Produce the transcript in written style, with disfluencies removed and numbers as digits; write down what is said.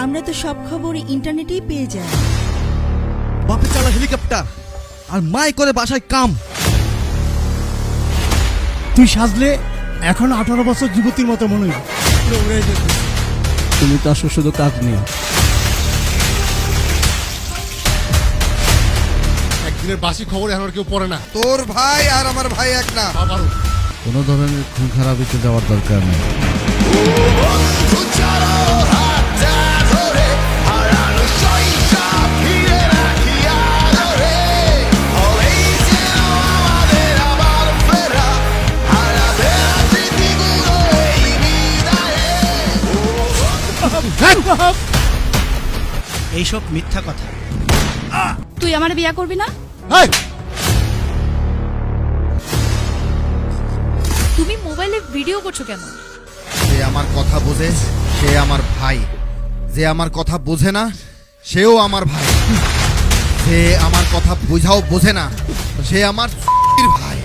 আমরা তো সব খবর ইন্টারনেটেই পেয়ে যাই। বাপে চালা হেলিকপ্টার আর মাই করে বাসায় কাম। তুই সাজলে এখন 18 বছর যুবতীর মতো মনে হয়। তুমি তো আসলে শুধু কাজ নিয়ে। একদিনের বাসি খবর এখন আর কেউ পড়ে না। তোর ভাই আর আমার ভাই এক না। কোনো ধরনের খুন খারাপিতে যাওয়ার দরকার নেই। এইসব মিথ্যা কথা। তুই আমার বিয়া করবি না? তুমি মোবাইলে ভিডিও করছো কেন? যে আমার কথা বোঝে সে আমার ভাই, যে আমার কথা বোঝে না সেও আমার ভাই, যে আমার কথা বোঝাও বোঝে না সে আমার ভাই।